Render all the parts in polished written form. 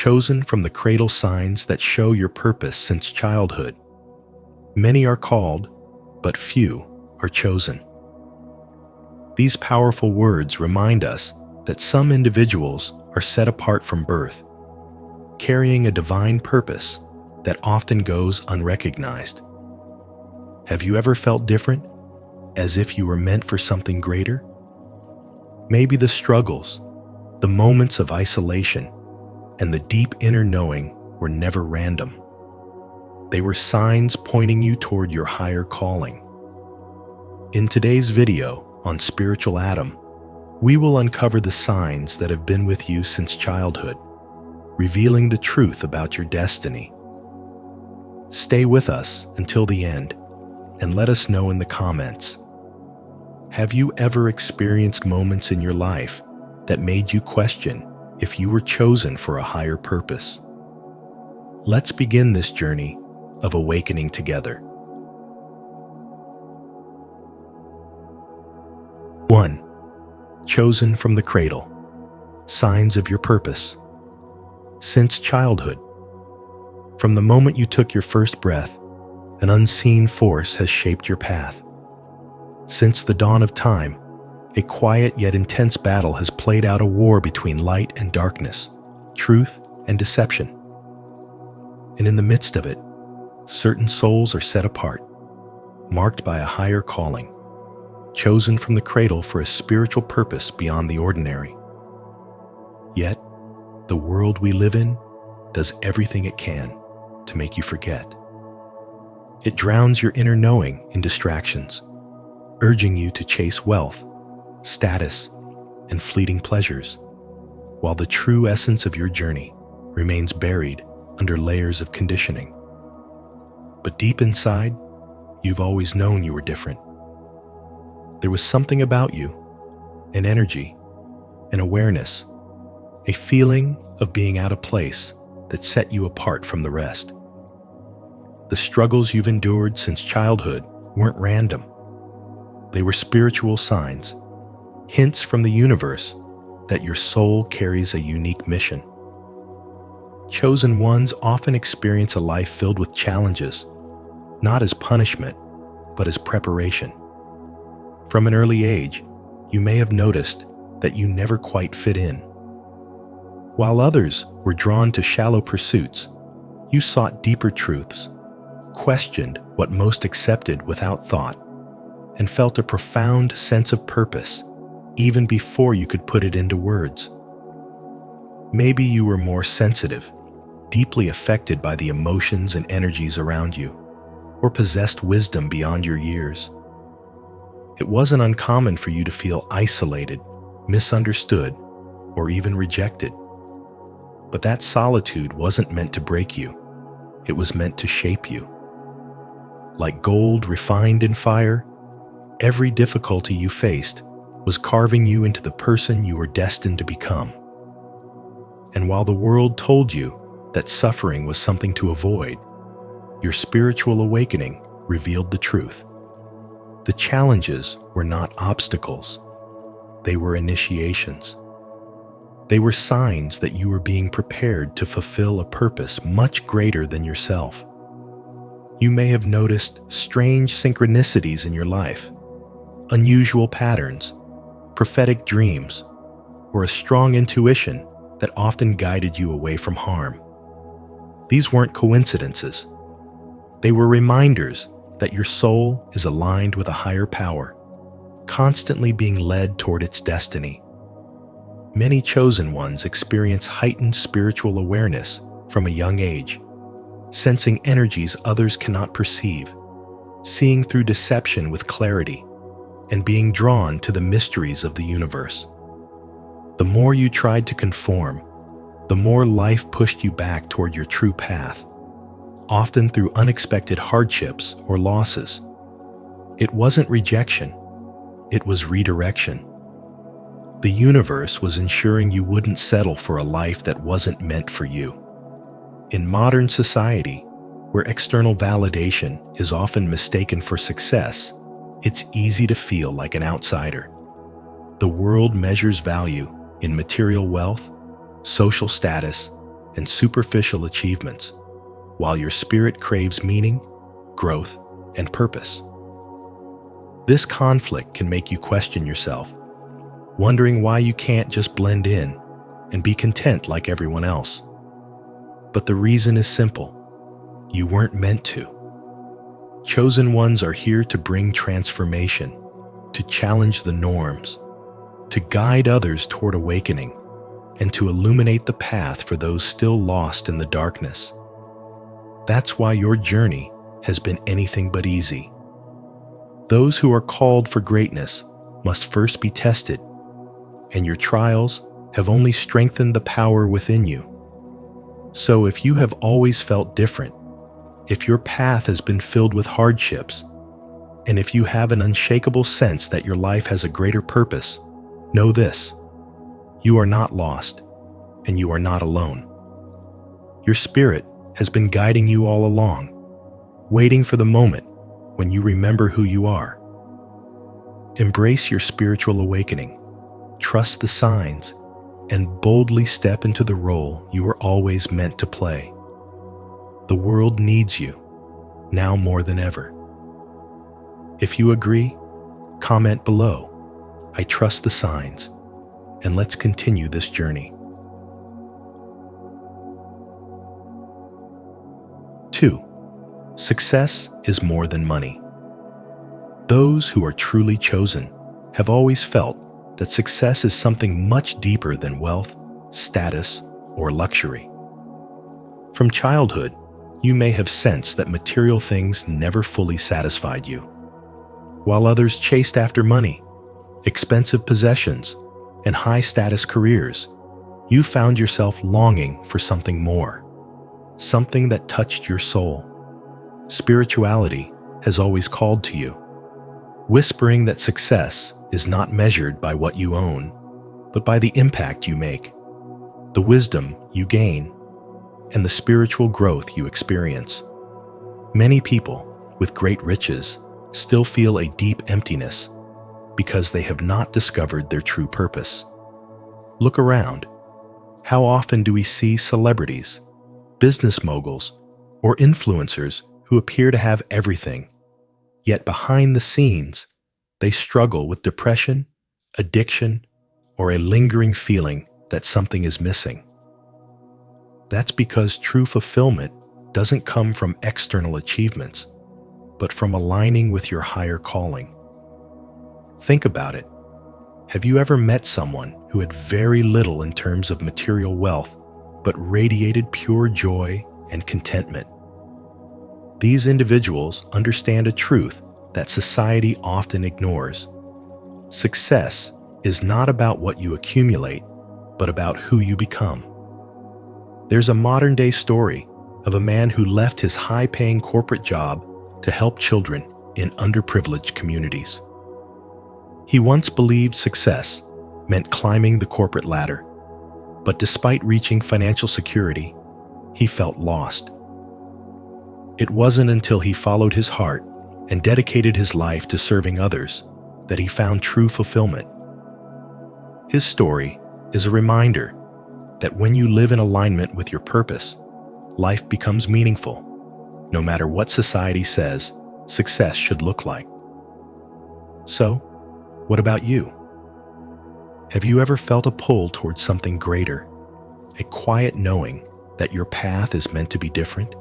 chosen from the cradle signs that show your purpose since childhood. Many are called, but few are chosen. These powerful words remind us that some individuals are set apart from birth, carrying a divine purpose that often goes unrecognized. Have you ever felt different, as if you were meant for something greater? Maybe the struggles, the moments of isolation, and the deep inner knowing were never random. They were signs pointing you toward your higher calling. In today's video on Spiritual Adam, we will uncover the signs that have been with you since childhood, revealing the truth about your destiny. Stay with us until the end and let us know in the comments. Have you ever experienced moments in your life that made you question if you were chosen for a higher purpose? Let's begin this journey of awakening together. 1. Chosen from the cradle. Signs of your purpose. Since childhood. From the moment you took your first breath, an unseen force has shaped your path. Since the dawn of time, a quiet yet intense battle has played out a war between light and darkness, truth and deception. And in the midst of it, certain souls are set apart, marked by a higher calling, chosen from the cradle for a spiritual purpose beyond the ordinary. Yet, the world we live in does everything it can to make you forget. It drowns your inner knowing in distractions, urging you to chase wealth, status, and fleeting pleasures, while the true essence of your journey remains buried under layers of conditioning. But deep inside, you've always known you were different. There was something about you, an energy, an awareness, a feeling of being out of place that set you apart from the rest. The struggles you've endured since childhood weren't random. They were spiritual signs, hints from the universe that your soul carries a unique mission. Chosen ones often experience a life filled with challenges, not as punishment, but as preparation. From an early age, you may have noticed that you never quite fit in. While others were drawn to shallow pursuits, you sought deeper truths, questioned what most accepted without thought, and felt a profound sense of purpose even before you could put it into words. Maybe you were more sensitive, deeply affected by the emotions and energies around you, or possessed wisdom beyond your years. It wasn't uncommon for you to feel isolated, misunderstood, or even rejected. But that solitude wasn't meant to break you. It was meant to shape you. Like gold refined in fire, every difficulty you faced was carving you into the person you were destined to become. And while the world told you that suffering was something to avoid, your spiritual awakening revealed the truth. The challenges were not obstacles. They were initiations. They were signs that you were being prepared to fulfill a purpose much greater than yourself. You may have noticed strange synchronicities in your life, unusual patterns, prophetic dreams, or a strong intuition that often guided you away from harm. These weren't coincidences. They were reminders that your soul is aligned with a higher power, constantly being led toward its destiny. Many chosen ones experience heightened spiritual awareness from a young age, sensing energies others cannot perceive, seeing through deception with clarity, and being drawn to the mysteries of the universe. The more you tried to conform, the more life pushed you back toward your true path, often through unexpected hardships or losses. It wasn't rejection, it was redirection. The universe was ensuring you wouldn't settle for a life that wasn't meant for you. In modern society, where external validation is often mistaken for success, it's easy to feel like an outsider. The world measures value in material wealth, social status, and superficial achievements, while your spirit craves meaning, growth, and purpose. This conflict can make you question yourself, wondering why you can't just blend in and be content like everyone else. But the reason is simple. You weren't meant to. Chosen ones are here to bring transformation, to challenge the norms, to guide others toward awakening, and to illuminate the path for those still lost in the darkness. That's why your journey has been anything but easy. Those who are called for greatness must first be tested, and your trials have only strengthened the power within you. So if you have always felt different, if your path has been filled with hardships, and if you have an unshakable sense that your life has a greater purpose, know this: you are not lost, and you are not alone. Your spirit has been guiding you all along, waiting for the moment when you remember who you are. Embrace your spiritual awakening, trust the signs, and boldly step into the role you were always meant to play. The world needs you, now more than ever. If you agree, comment below. I trust the signs, and let's continue this journey. 2. Success is more than money. Those who are truly chosen have always felt that success is something much deeper than wealth, status, or luxury. From childhood, you may have sensed that material things never fully satisfied you. While others chased after money, expensive possessions, and high-status careers, you found yourself longing for something more, something that touched your soul. Spirituality has always called to you, whispering that success is not measured by what you own, but by the impact you make, the wisdom you gain, and the spiritual growth you experience. Many people with great riches still feel a deep emptiness because they have not discovered their true purpose. Look around. How often do we see celebrities, business moguls, or influencers who appear to have everything, yet behind the scenes, they struggle with depression, addiction, or a lingering feeling that something is missing? That's because true fulfillment doesn't come from external achievements, but from aligning with your higher calling. Think about it. Have you ever met someone who had very little in terms of material wealth, but radiated pure joy and contentment? These individuals understand a truth that society often ignores. Success is not about what you accumulate, but about who you become. There's a modern-day story of a man who left his high-paying corporate job to help children in underprivileged communities. He once believed success meant climbing the corporate ladder, but despite reaching financial security, he felt lost. It wasn't until he followed his heart and dedicated his life to serving others that he found true fulfillment. His story is a reminder that when you live in alignment with your purpose, life becomes meaningful, no matter what society says success should look like. So, what about you? Have you ever felt a pull towards something greater, a quiet knowing that your path is meant to be different?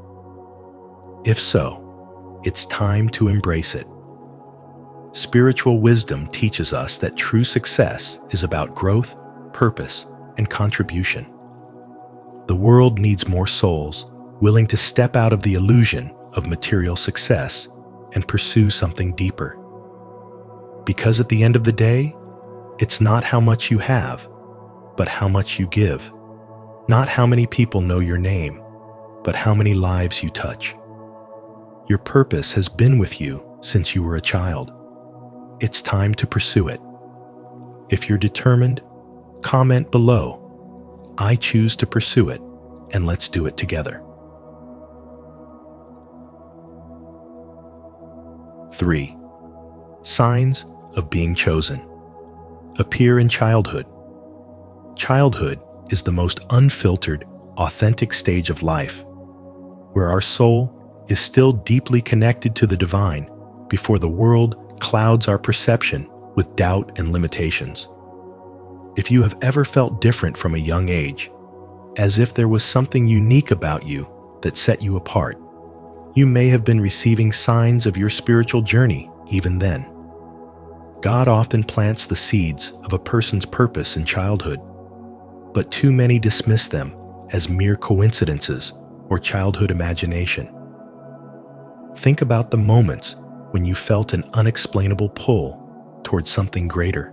If so, it's time to embrace it. Spiritual wisdom teaches us that true success is about growth, purpose, and contribution. The world needs more souls willing to step out of the illusion of material success and pursue something deeper. Because at the end of the day, it's not how much you have, but how much you give. Not how many people know your name, but how many lives you touch. Your purpose has been with you since you were a child. It's time to pursue it. If you're determined, comment below. I choose to pursue it, and let's do it together. 3. Signs of being chosen. Appear in childhood. Childhood is the most unfiltered, authentic stage of life, where our soul is still deeply connected to the divine before the world clouds our perception with doubt and limitations. If you have ever felt different from a young age, as if there was something unique about you that set you apart, you may have been receiving signs of your spiritual journey even then. God often plants the seeds of a person's purpose in childhood, but too many dismiss them as mere coincidences or childhood imagination. Think about the moments when you felt an unexplainable pull towards something greater.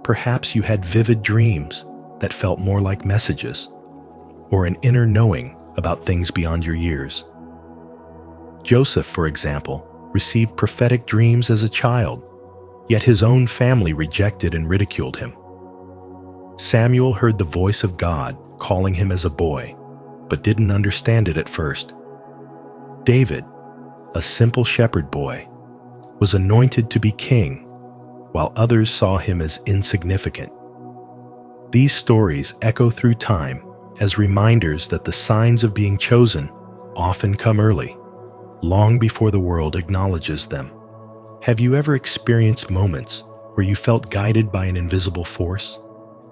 Perhaps you had vivid dreams that felt more like messages, or an inner knowing about things beyond your years. Joseph, for example, received prophetic dreams as a child, yet his own family rejected and ridiculed him. Samuel heard the voice of God calling him as a boy, but didn't understand it at first. David, a simple shepherd boy, was anointed to be king, while others saw him as insignificant. These stories echo through time as reminders that the signs of being chosen often come early, long before the world acknowledges them. Have you ever experienced moments where you felt guided by an invisible force,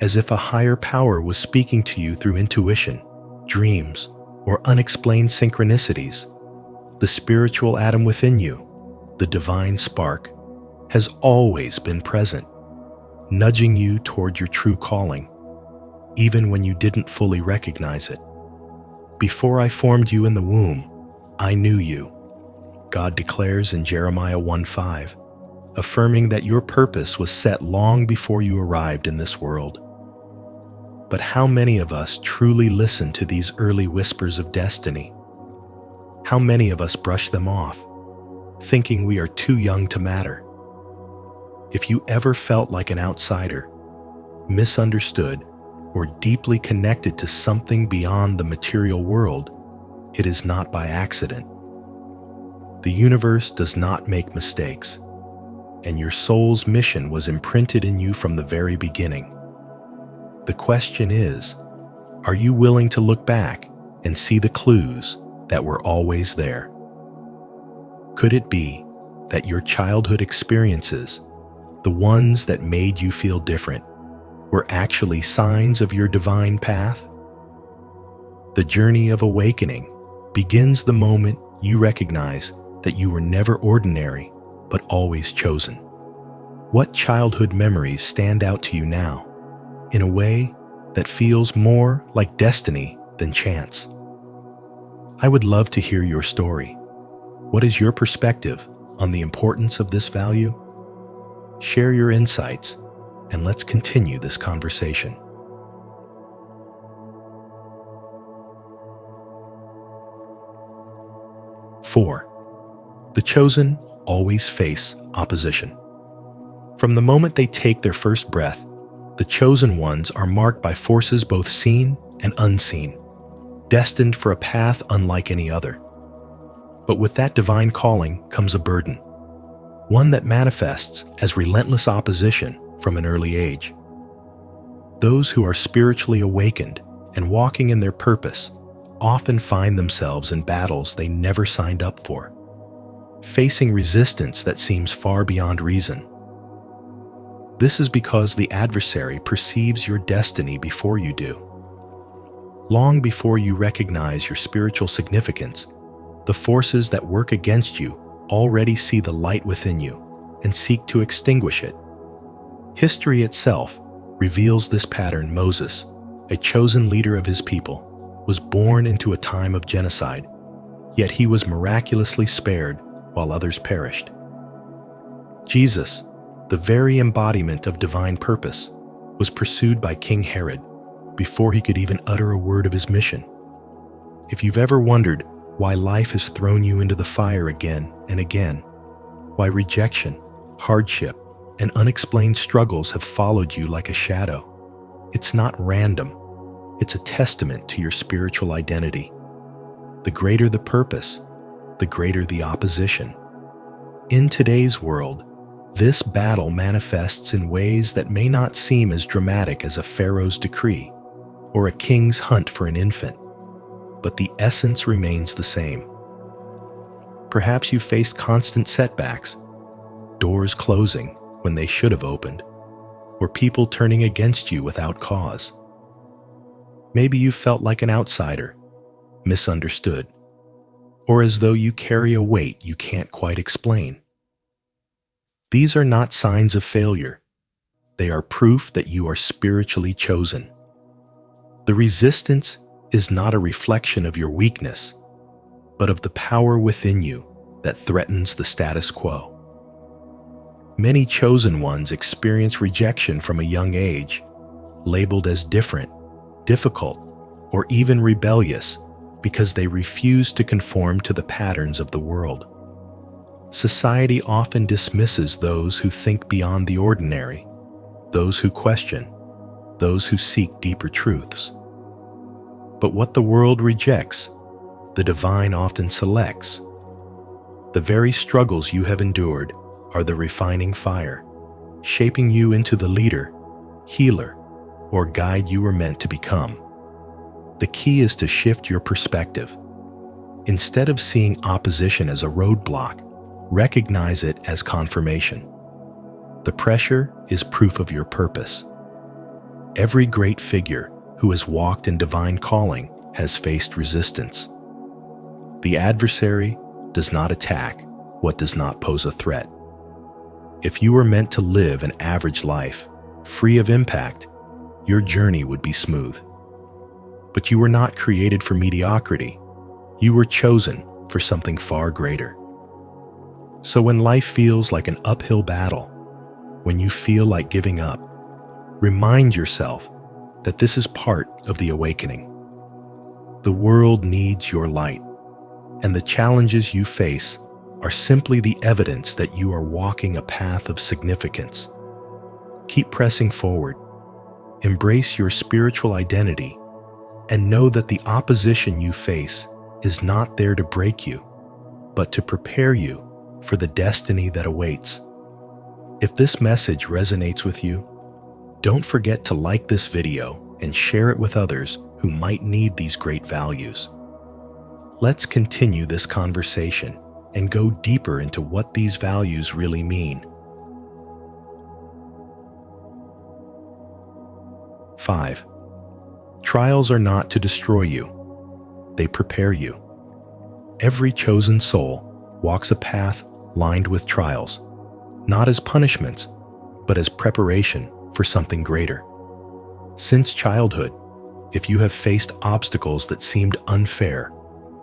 as if a higher power was speaking to you through intuition, dreams, or unexplained synchronicities? The spiritual atom within you, the divine spark, has always been present, nudging you toward your true calling, even when you didn't fully recognize it. Before I formed you in the womb, I knew you, God declares in Jeremiah 1:5, affirming that your purpose was set long before you arrived in this world. But how many of us truly listen to these early whispers of destiny? How many of us brush them off, thinking we are too young to matter? If you ever felt like an outsider, misunderstood, or deeply connected to something beyond the material world, it is not by accident. The universe does not make mistakes, and your soul's mission was imprinted in you from the very beginning. The question is, are you willing to look back and see the clues that were always there? Could it be that your childhood experiences, the ones that made you feel different, were actually signs of your divine path? The journey of awakening begins the moment you recognize that you were never ordinary, but always chosen. What childhood memories stand out to you now, in a way that feels more like destiny than chance? I would love to hear your story. What is your perspective on the importance of this value? Share your insights, and let's continue this conversation. Four, the chosen always face opposition. From the moment they take their first breath, the chosen ones are marked by forces both seen and unseen, destined for a path unlike any other. But with that divine calling comes a burden, one that manifests as relentless opposition from an early age. Those who are spiritually awakened and walking in their purpose often find themselves in battles they never signed up for, facing resistance that seems far beyond reason. This is because the adversary perceives your destiny before you do. Long before you recognize your spiritual significance, the forces that work against you already see the light within you and seek to extinguish it. History itself reveals this pattern. Moses, a chosen leader of his people, was born into a time of genocide, yet he was miraculously spared while others perished. Jesus, the very embodiment of divine purpose, was pursued by King Herod before he could even utter a word of his mission. If you've ever wondered why life has thrown you into the fire again and again, why rejection, hardship, and unexplained struggles have followed you like a shadow, it's not random. It's a testament to your spiritual identity. The greater the purpose, the greater the opposition. In today's world, this battle manifests in ways that may not seem as dramatic as a pharaoh's decree, or a king's hunt for an infant, but the essence remains the same. Perhaps you faced constant setbacks, doors closing when they should have opened, or people turning against you without cause. Maybe you felt like an outsider, misunderstood, or as though you carry a weight you can't quite explain. These are not signs of failure. They are proof that you are spiritually chosen. The resistance is not a reflection of your weakness, but of the power within you that threatens the status quo. Many chosen ones experience rejection from a young age, labeled as different, difficult, or even rebellious because they refuse to conform to the patterns of the world. Society often dismisses those who think beyond the ordinary, those who question, those who seek deeper truths. But what the world rejects, the divine often selects. The very struggles you have endured are the refining fire, shaping you into the leader, healer, or guide you were meant to become. The key is to shift your perspective. Instead of seeing opposition as a roadblock, recognize it as confirmation. The pressure is proof of your purpose. Every great figure who has walked in divine calling has faced resistance. The adversary does not attack what does not pose a threat. If you were meant to live an average life, free of impact, your journey would be smooth. But you were not created for mediocrity. You were chosen for something far greater. So when life feels like an uphill battle, when you feel like giving up, remind yourself that this is part of the awakening. The world needs your light, and the challenges you face are simply the evidence that you are walking a path of significance. Keep pressing forward, embrace your spiritual identity, and know that the opposition you face is not there to break you, but to prepare you for the destiny that awaits. If this message resonates with you, don't forget to like this video and share it with others who might need these great values. Let's continue this conversation and go deeper into what these values really mean. 5. Trials are not to destroy you. They prepare you. Every chosen soul walks a path lined with trials, not as punishments, but as preparation for something greater. Since childhood, if you have faced obstacles that seemed unfair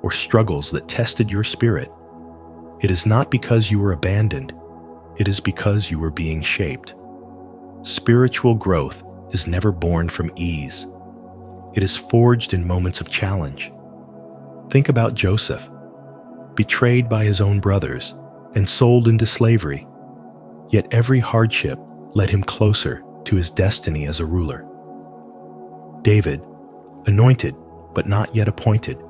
or struggles that tested your spirit, it is not because you were abandoned, it is because you were being shaped. Spiritual growth is never born from ease. It is forged in moments of challenge. Think about Joseph, betrayed by his own brothers and sold into slavery, yet every hardship led him closer to his destiny as a ruler. David, anointed but not yet appointed,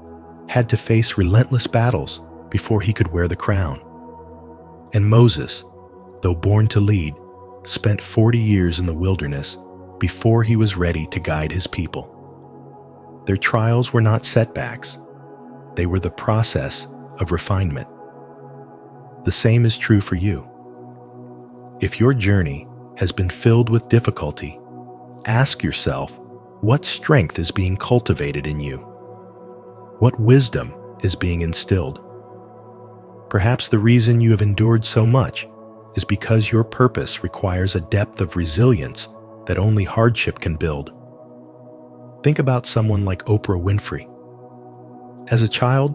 had to face relentless battles before he could wear the crown. And Moses, though born to lead, spent 40 years in the wilderness before he was ready to guide his people. Their trials were not setbacks. They were the process of refinement. The same is true for you. If your journey has been filled with difficulty, ask yourself, what strength is being cultivated in you? What wisdom is being instilled? Perhaps the reason you have endured so much is because your purpose requires a depth of resilience that only hardship can build. Think about someone like Oprah Winfrey. As a child,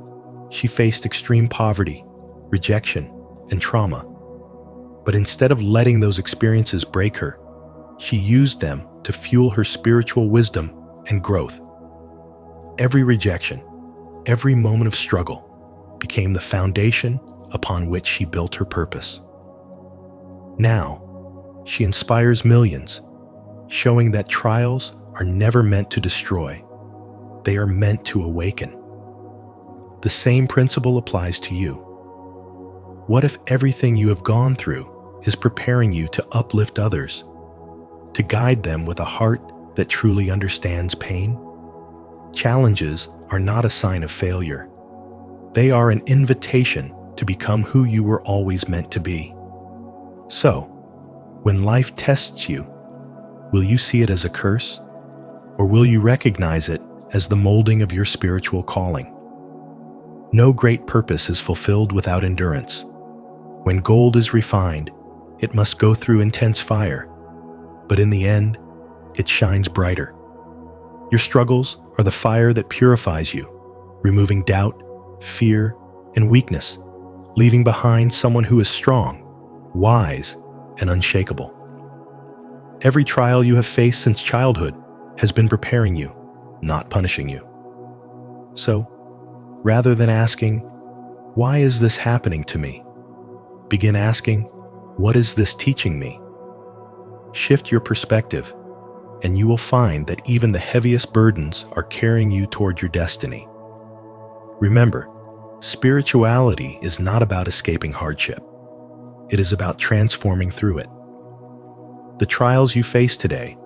she faced extreme poverty, rejection, and trauma. But instead of letting those experiences break her, she used them to fuel her spiritual wisdom and growth. Every rejection, every moment of struggle became the foundation upon which she built her purpose. Now, she inspires millions, showing that trials are never meant to destroy. They are meant to awaken. The same principle applies to you. What if everything you have gone through is preparing you to uplift others, to guide them with a heart that truly understands pain? Challenges are not a sign of failure. They are an invitation to become who you were always meant to be. So, when life tests you, will you see it as a curse, or will you recognize it as the molding of your spiritual calling? No great purpose is fulfilled without endurance. When gold is refined, it must go through intense fire, but in the end, it shines brighter. Your struggles are the fire that purifies you, removing doubt, fear, and weakness, leaving behind someone who is strong, wise, and unshakable. Every trial you have faced since childhood has been preparing you, not punishing you. So, rather than asking, "Why is this happening to me?" begin asking, "What is this teaching me?" Shift your perspective, and you will find that even the heaviest burdens are carrying you toward your destiny. Remember, spirituality is not about escaping hardship. It is about transforming through it. The trials you face today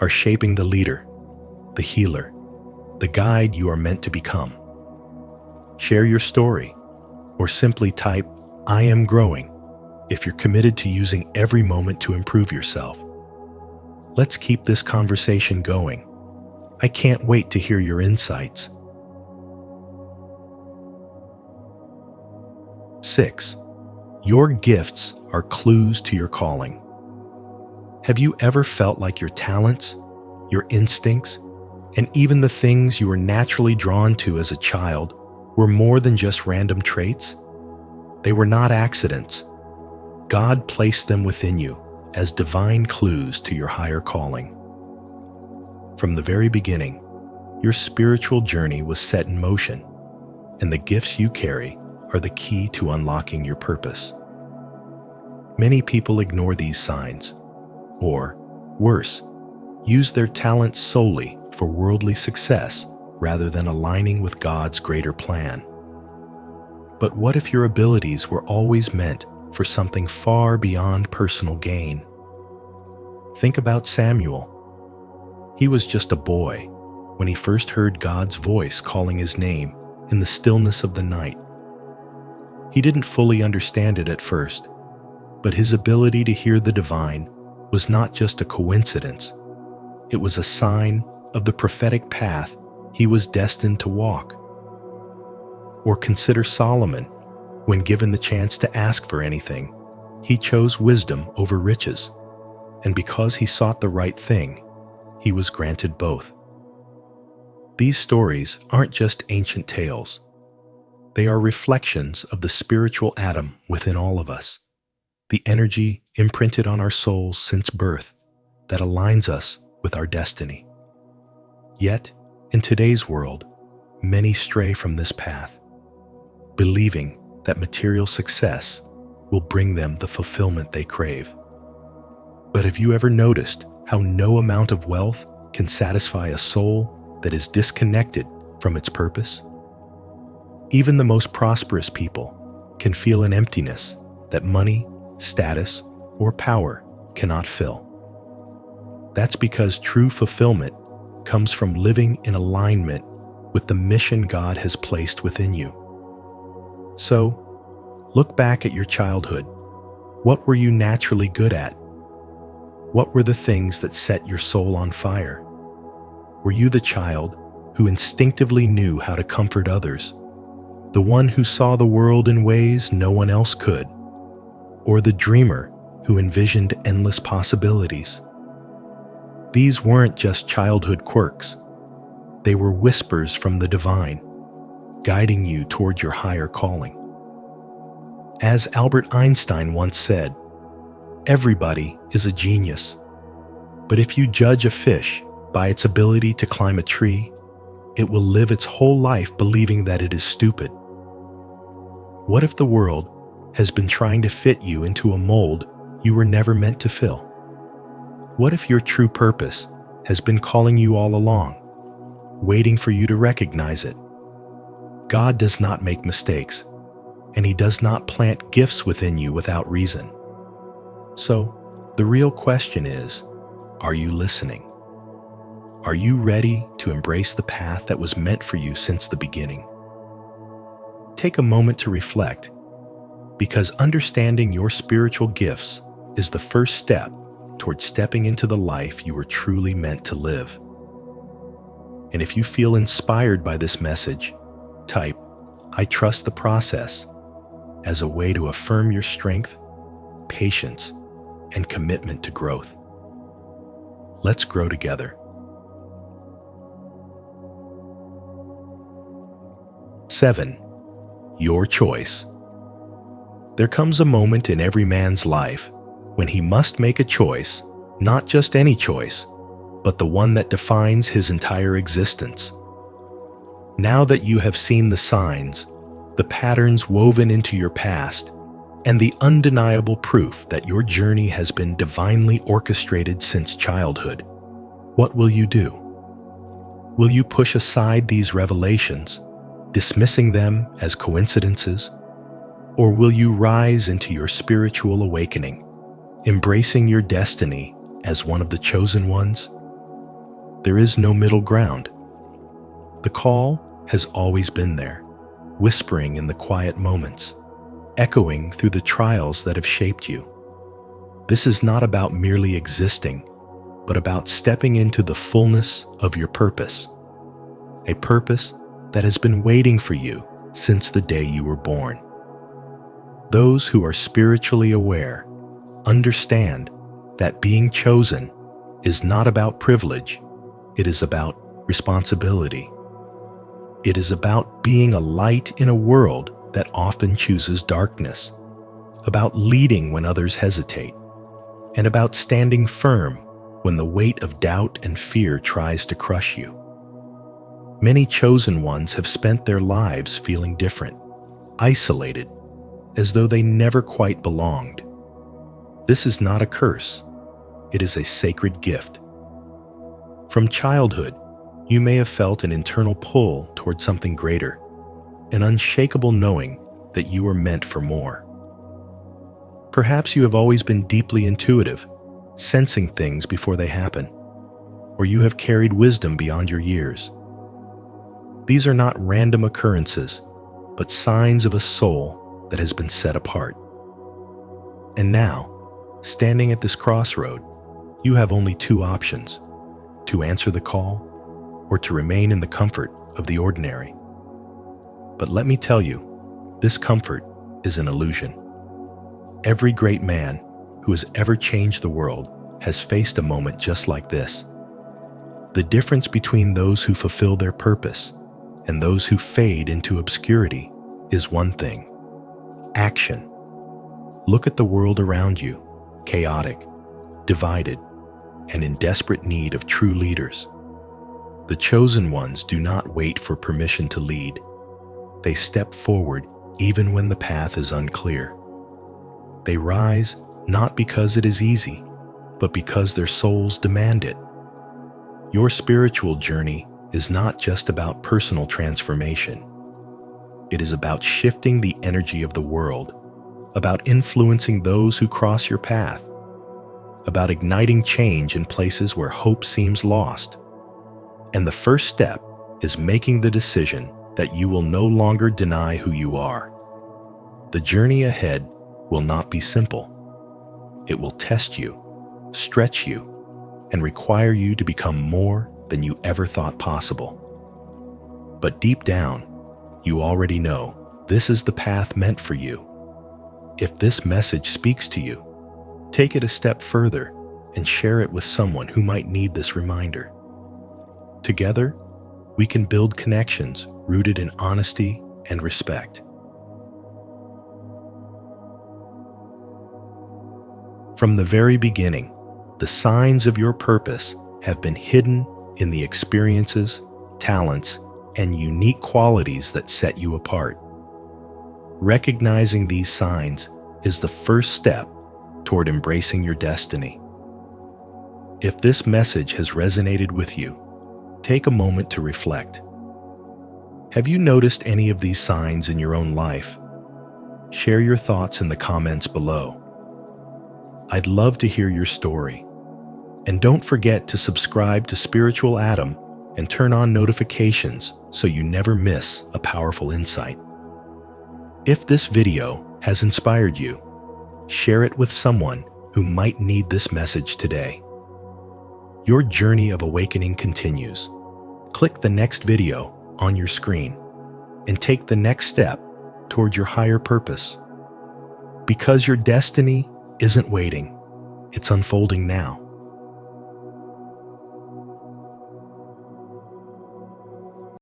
are shaping the leader, the healer, the guide you are meant to become. Share your story, or simply type, "I am growing," if you're committed to using every moment to improve yourself. Let's keep this conversation going. I can't wait to hear your insights. 6. Your gifts are clues to your calling. Have you ever felt like your talents, your instincts, and even the things you were naturally drawn to as a child were more than just random traits? They were not accidents. God placed them within you as divine clues to your higher calling. From the very beginning, your spiritual journey was set in motion, and the gifts you carry are the key to unlocking your purpose. Many people ignore these signs, or, worse, use their talents solely for worldly success rather than aligning with God's greater plan. But what if your abilities were always meant for something far beyond personal gain? Think about Samuel. He was just a boy when he first heard God's voice calling his name in the stillness of the night. He didn't fully understand it at first, but his ability to hear the divine was not just a coincidence. It was a sign of the prophetic path he was destined to walk. Or consider Solomon. When given the chance to ask for anything, he chose wisdom over riches, and because he sought the right thing, he was granted both. These stories aren't just ancient tales. They are reflections of the spiritual Adam within all of us, the energy imprinted on our souls since birth that aligns us with our destiny. Yet, in today's world, many stray from this path, believing that material success will bring them the fulfillment they crave. But have you ever noticed how no amount of wealth can satisfy a soul that is disconnected from its purpose? Even the most prosperous people can feel an emptiness that money, status, or power cannot fill. That's because true fulfillment comes from living in alignment with the mission God has placed within you. So, look back at your childhood. What were you naturally good at? What were the things that set your soul on fire? Were you the child who instinctively knew how to comfort others, the one who saw the world in ways no one else could, or the dreamer who envisioned endless possibilities? These weren't just childhood quirks. They were whispers from the divine, guiding you toward your higher calling. As Albert Einstein once said, "Everybody is a genius, but if you judge a fish by its ability to climb a tree, it will live its whole life believing that it is stupid." What if the world has been trying to fit you into a mold you were never meant to fill? What if your true purpose has been calling you all along, waiting for you to recognize it? God does not make mistakes, and He does not plant gifts within you without reason. So, the real question is, are you listening? Are you ready to embrace the path that was meant for you since the beginning? Take a moment to reflect, because understanding your spiritual gifts is the first step toward stepping into the life you were truly meant to live. And if you feel inspired by this message, type "I trust the process" as a way to affirm your strength, patience, and commitment to growth. Let's grow together. 7. Your choice. There comes a moment in every man's life when he must make a choice, not just any choice, but the one that defines his entire existence. Now that you have seen the signs, the patterns woven into your past, and the undeniable proof that your journey has been divinely orchestrated since childhood, what will you do? Will you push aside these revelations, dismissing them as coincidences? Or will you rise into your spiritual awakening, embracing your destiny as one of the chosen ones? There is no middle ground. The call has always been there, whispering in the quiet moments, echoing through the trials that have shaped you. This is not about merely existing, but about stepping into the fullness of your purpose, a purpose that has been waiting for you since the day you were born. Those who are spiritually aware understand that being chosen is not about privilege, it is about responsibility. It is about being a light in a world that often chooses darkness, about leading when others hesitate, and about standing firm when the weight of doubt and fear tries to crush you. Many chosen ones have spent their lives feeling different, isolated, as though they never quite belonged. This is not a curse, it is a sacred gift. From childhood, you may have felt an internal pull toward something greater, an unshakable knowing that you were meant for more. Perhaps you have always been deeply intuitive, sensing things before they happen, or you have carried wisdom beyond your years. These are not random occurrences, but signs of a soul that has been set apart. And now, standing at this crossroad, you have only two options: to answer the call or to remain in the comfort of the ordinary. But let me tell you, this comfort is an illusion. Every great man who has ever changed the world has faced a moment just like this. The difference between those who fulfill their purpose and those who fade into obscurity is one thing: action. Look at the world around you, chaotic, divided, and in desperate need of true leaders. The chosen ones do not wait for permission to lead. They step forward even when the path is unclear. They rise not because it is easy, but because their souls demand it. Your spiritual journey is not just about personal transformation. It is about shifting the energy of the world, about influencing those who cross your path, about igniting change in places where hope seems lost. And the first step is making the decision that you will no longer deny who you are. The journey ahead will not be simple. It will test you, stretch you, and require you to become more than you ever thought possible. But deep down, you already know this is the path meant for you. If this message speaks to you, take it a step further and share it with someone who might need this reminder. Together, we can build connections rooted in honesty and respect. From the very beginning, the signs of your purpose have been hidden in the experiences, talents, and unique qualities that set you apart. Recognizing these signs is the first step toward embracing your destiny. If this message has resonated with you, take a moment to reflect. Have you noticed any of these signs in your own life? Share your thoughts in the comments below. I'd love to hear your story. And don't forget to subscribe to Spiritual Adam and turn on notifications so you never miss a powerful insight. If this video has inspired you, share it with someone who might need this message today. Your journey of awakening continues. Click the next video on your screen and take the next step toward your higher purpose. Because your destiny isn't waiting, it's unfolding now.